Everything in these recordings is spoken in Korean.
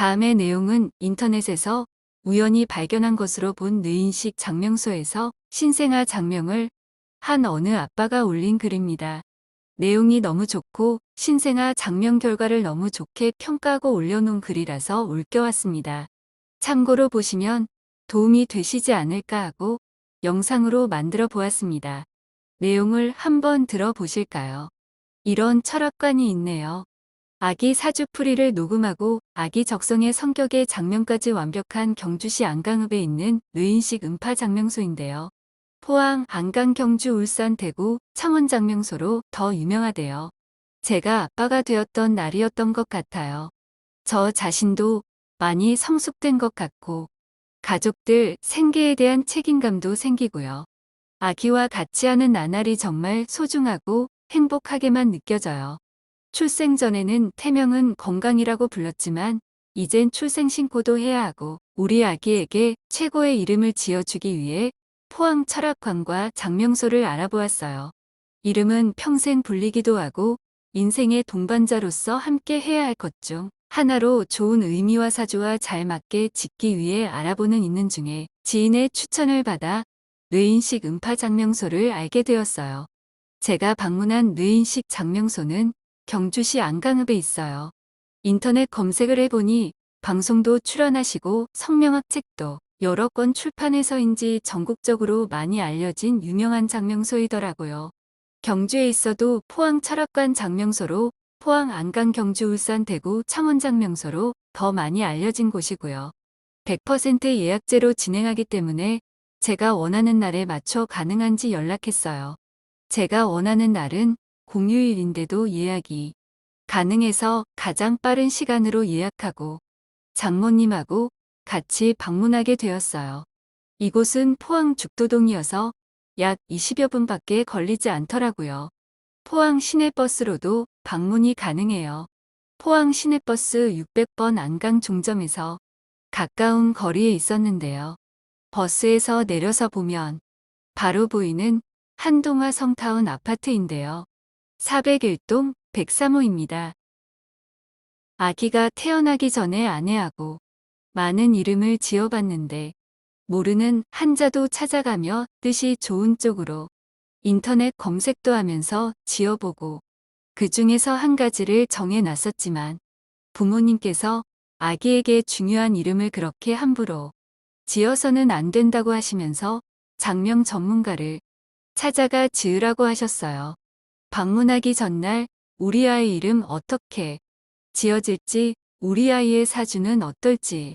다음의 내용은 인터넷에서 우연히 발견한 것으로 본 뇌인식 장명소에서 신생아 장명을 한 어느 아빠가 올린 글입니다. 내용이 너무 좋고 신생아 장명 결과를 너무 좋게 평가하고 올려놓은 글이라서 올겨왔습니다. 참고로 보시면 도움이 되시지 않을까 하고 영상으로 만들어 보았습니다. 내용을 한번 들어보실까요? 이런 철학관이 있네요. 아기 사주풀이를 녹음하고 아기 적성의 성격의 장면까지 완벽한 경주시 안강읍에 있는 뇌인식 음파 장명소인데요. 포항, 안강, 경주, 울산, 대구, 창원 장명소로 더 유명하대요. 제가 아빠가 되었던 날이었던 것 같아요. 저 자신도 많이 성숙된 것 같고 가족들 생계에 대한 책임감도 생기고요. 아기와 같이 하는 나날이 정말 소중하고 행복하게만 느껴져요. 출생 전에는 태명은 건강이라고 불렀지만 이젠 출생 신고도 해야 하고 우리 아기에게 최고의 이름을 지어주기 위해 포항 철학관과 장명소를 알아보았어요. 이름은 평생 불리기도 하고 인생의 동반자로서 함께 해야 할 것 중 하나로 좋은 의미와 사주와 잘 맞게 짓기 위해 알아보는 있는 중에 지인의 추천을 받아 뇌인식 음파 장명소를 알게 되었어요. 제가 방문한 뇌인식 장명소는 경주시 안강읍에 있어요. 인터넷 검색을 해보니 방송도 출연하시고 성명학 책도 여러 권 출판해서인지 전국적으로 많이 알려진 유명한 장명소이더라고요. 경주에 있어도 포항 철학관 장명소로 포항, 안강, 경주, 울산, 대구, 창원 장명소로 더 많이 알려진 곳이고요. 100% 예약제로 진행하기 때문에 제가 원하는 날에 맞춰 가능한지 연락했어요. 제가 원하는 날은 공휴일인데도 예약이 가능해서 가장 빠른 시간으로 예약하고 장모님하고 같이 방문하게 되었어요. 이곳은 포항 죽도동이어서 약 20여 분밖에 걸리지 않더라고요. 포항 시내버스로도 방문이 가능해요. 포항 시내버스 600번 안강 종점에서 가까운 거리에 있었는데요. 버스에서 내려서 보면 바로 보이는 한동화 성타운 아파트인데요. 401동 103호입니다. 아기가 태어나기 전에 아내하고 많은 이름을 지어봤는데 모르는 한자도 찾아가며 뜻이 좋은 쪽으로 인터넷 검색도 하면서 지어보고 그 중에서 한 가지를 정해놨었지만 부모님께서 아기에게 중요한 이름을 그렇게 함부로 지어서는 안 된다고 하시면서 장명 전문가를 찾아가 지으라고 하셨어요. 방문하기 전날 우리 아이 이름 어떻게 지어질지, 우리 아이의 사주는 어떨지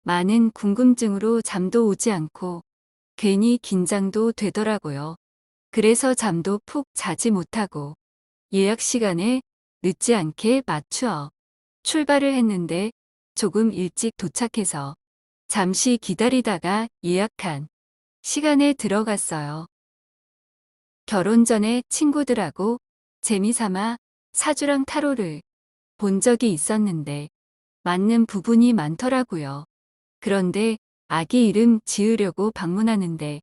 많은 궁금증으로 잠도 오지 않고 괜히 긴장도 되더라고요. 그래서 잠도 푹 자지 못하고 예약 시간에 늦지 않게 맞추어 출발을 했는데 조금 일찍 도착해서 잠시 기다리다가 예약한 시간에 들어갔어요. 결혼 전에 친구들하고 재미삼아 사주랑 타로를 본 적이 있었는데 맞는 부분이 많더라고요. 그런데 아기 이름 지으려고 방문하는데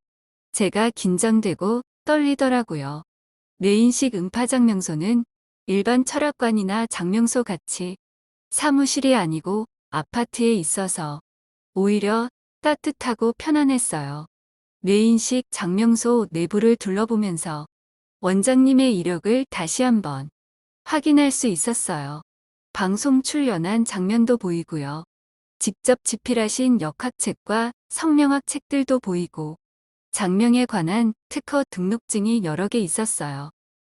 제가 긴장되고 떨리더라고요. 뇌인식 음파 장명소는 일반 철학관이나 장명소 같이 사무실이 아니고 아파트에 있어서 오히려 따뜻하고 편안했어요. 뇌인식 장명소 내부를 둘러보면서 원장님의 이력을 다시 한번 확인할 수 있었어요. 방송 출연한 장면도 보이고요. 직접 집필하신 역학책과 성명학 책들도 보이고 장명에 관한 특허 등록증이 여러 개 있었어요.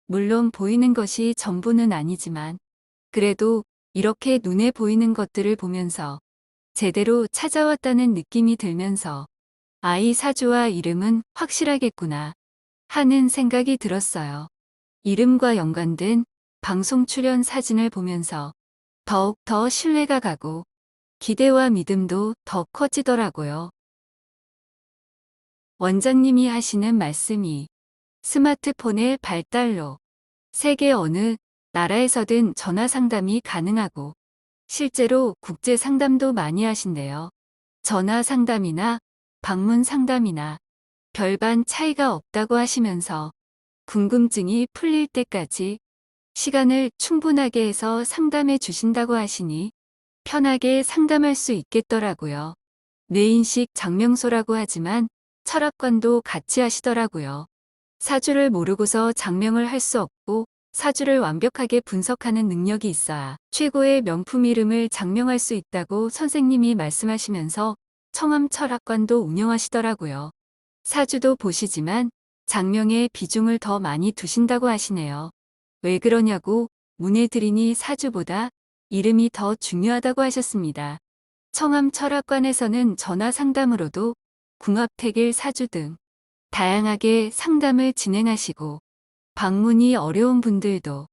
물론 보이는 것이 전부는 아니지만 그래도 이렇게 눈에 보이는 것들을 보면서 제대로 찾아왔다는 느낌이 들면서 아이 사주와 이름은 확실하겠구나 하는 생각이 들었어요. 이름과 연관된 방송 출연 사진을 보면서 더욱 더 신뢰가 가고 기대와 믿음도 더 커지더라고요. 원장님이 하시는 말씀이 스마트폰의 발달로 세계 어느 나라에서든 전화 상담이 가능하고 실제로 국제 상담도 많이 하신대요. 전화 상담이나 방문 상담이나 별반 차이가 없다고 하시면서 궁금증이 풀릴 때까지 시간을 충분하게 해서 상담해 주신다고 하시니 편하게 상담할 수 있겠더라고요. 뇌인식 장명소라고 하지만 철학관도 같이 하시더라고요. 사주를 모르고서 장명을 할 수 없고 사주를 완벽하게 분석하는 능력이 있어야 최고의 명품 이름을 장명할 수 있다고 선생님이 말씀하시면서 청암 철학관도 운영하시더라고요. 사주도 보시지만 장명에 비중을 더 많이 두신다고 하시네요. 왜 그러냐고 문의드리니 사주보다 이름이 더 중요하다고 하셨습니다. 청암 철학관에서는 전화 상담으로도 궁합택일 사주 등 다양하게 상담을 진행하시고 방문이 어려운 분들도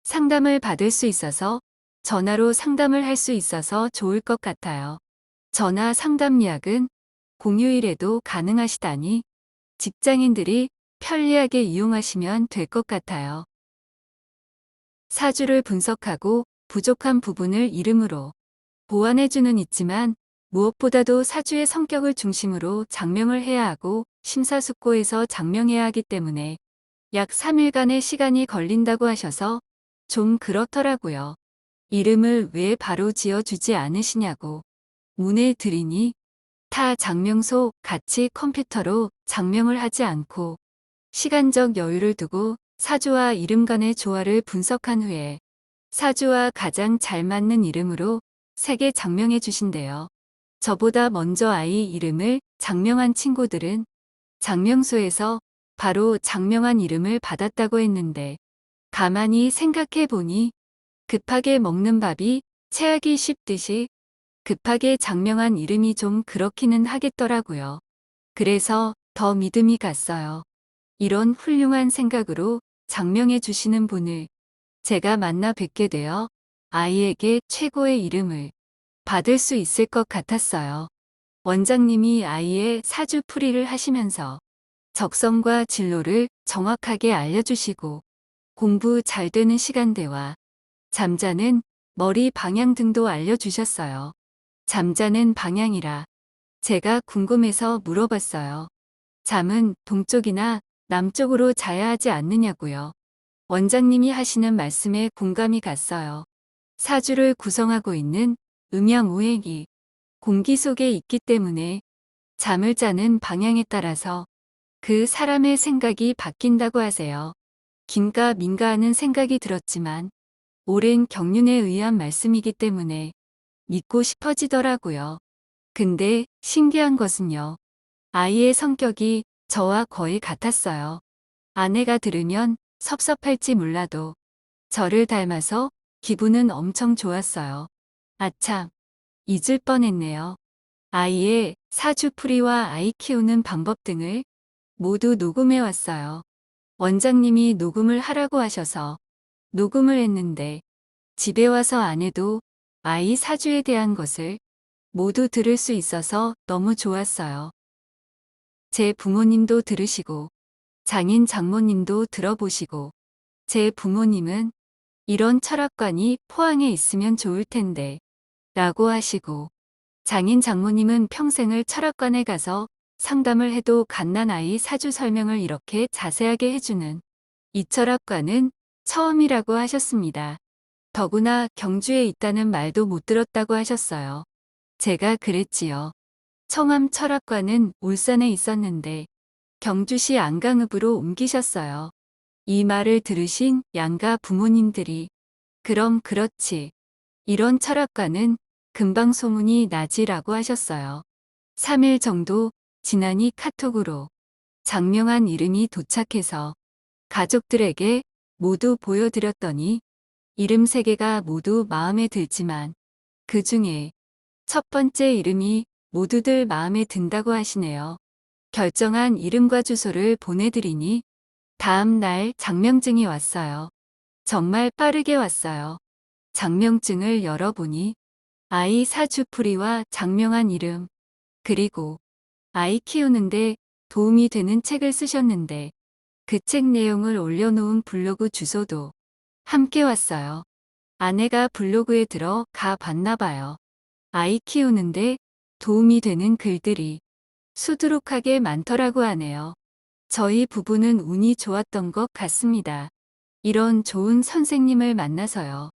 상담을 받을 수 있어서 전화로 상담을 할 수 있어서 좋을 것 같아요. 전화 상담 예약은 공휴일에도 가능하시다니 직장인들이 편리하게 이용하시면 될 것 같아요. 사주를 분석하고 부족한 부분을 이름으로 보완해주는 있지만 무엇보다도 사주의 성격을 중심으로 장명을 해야 하고 심사숙고해서 장명해야 하기 때문에 약 3일간의 시간이 걸린다고 하셔서 좀 그렇더라고요. 이름을 왜 바로 지어주지 않으시냐고 문의 드리니 타 장명소 같이 컴퓨터로 장명을 하지 않고 시간적 여유를 두고 사주와 이름 간의 조화를 분석한 후에 사주와 가장 잘 맞는 이름으로 3개 장명해 주신대요. 저보다 먼저 아이 이름을 장명한 친구들은 장명소에서 바로 장명한 이름을 받았다고 했는데 가만히 생각해 보니 급하게 먹는 밥이 체하기 쉽듯이 급하게 장명한 이름이 좀 그렇기는 하겠더라고요. 그래서 더 믿음이 갔어요. 이런 훌륭한 생각으로 장명해 주시는 분을 제가 만나 뵙게 되어 아이에게 최고의 이름을 받을 수 있을 것 같았어요. 원장님이 아이의 사주풀이를 하시면서 적성과 진로를 정확하게 알려주시고 공부 잘 되는 시간대와 잠자는 머리 방향 등도 알려주셨어요. 잠자는 방향이라 제가 궁금해서 물어봤어요. 잠은 동쪽이나 남쪽으로 자야 하지 않느냐고요. 원장님이 하시는 말씀에 공감이 갔어요. 사주를 구성하고 있는 음양오행이 공기 속에 있기 때문에 잠을 자는 방향에 따라서 그 사람의 생각이 바뀐다고 하세요. 긴가 민가 하는 생각이 들었지만 오랜 경륜에 의한 말씀이기 때문에 믿고 싶어지더라고요. 근데 신기한 것은요. 아이의 성격이 저와 거의 같았어요. 아내가 들으면 섭섭할지 몰라도 저를 닮아서 기분은 엄청 좋았어요. 아참, 잊을 뻔했네요. 아이의 사주풀이와 아이 키우는 방법 등을 모두 녹음해 왔어요. 원장님이 녹음을 하라고 하셔서 녹음을 했는데 집에 와서 아내도 아이 사주에 대한 것을 모두 들을 수 있어서 너무 좋았어요. 제 부모님도 들으시고 장인 장모님도 들어보시고 제 부모님은 이런 철학관이 포항에 있으면 좋을 텐데 라고 하시고 장인 장모님은 평생을 철학관에 가서 상담을 해도 갓난아이 사주 설명을 이렇게 자세하게 해주는 이 철학관은 처음이라고 하셨습니다. 더구나 경주에 있다는 말도 못 들었다고 하셨어요. 제가 그랬지요. 청암 철학관은 울산에 있었는데 경주시 안강읍으로 옮기셨어요. 이 말을 들으신 양가 부모님들이 그럼 그렇지. 이런 철학관은 금방 소문이 나지라고 하셨어요. 3일 정도 지나니 카톡으로 장명한 이름이 도착해서 가족들에게 모두 보여드렸더니 이름 3개가 모두 마음에 들지만 그 중에 첫 번째 이름이 모두들 마음에 든다고 하시네요. 결정한 이름과 주소를 보내드리니 다음 날 장명증이 왔어요. 정말 빠르게 왔어요. 장명증을 열어보니 아이 사주풀이와 장명한 이름, 그리고 아이 키우는데 도움이 되는 책을 쓰셨는데 그 책 내용을 올려놓은 블로그 주소도 함께 왔어요. 아내가 블로그에 들어가 봤나 봐요. 아이 키우는데 도움이 되는 글들이 수두룩하게 많더라고 하네요. 저희 부부는 운이 좋았던 것 같습니다. 이런 좋은 선생님을 만나서요.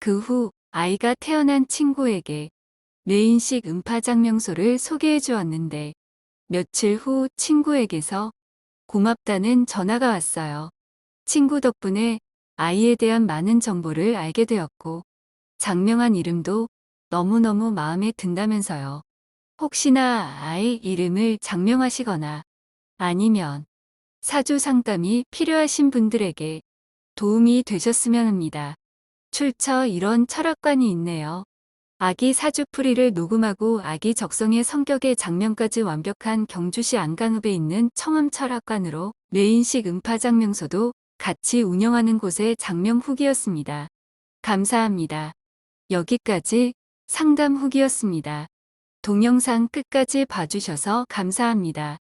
그 후 아이가 태어난 친구에게 뇌인식 음파장명소를 소개해 주었는데 며칠 후 친구에게서 고맙다는 전화가 왔어요. 친구 덕분에 아이에 대한 많은 정보를 알게 되었고 장명한 이름도 너무너무 마음에 든다면서요. 혹시나 아이 이름을 장명하시거나 아니면 사주 상담이 필요하신 분들에게 도움이 되셨으면 합니다. 출처 이런 철학관이 있네요. 아기 사주풀이를 녹음하고 아기 적성의 성격의 장면까지 완벽한 경주시 안강읍에 있는 청암 철학관으로 뇌인식 음파장명소도 같이 운영하는 곳의 장명 후기였습니다. 감사합니다. 여기까지 상담 후기였습니다. 동영상 끝까지 봐주셔서 감사합니다.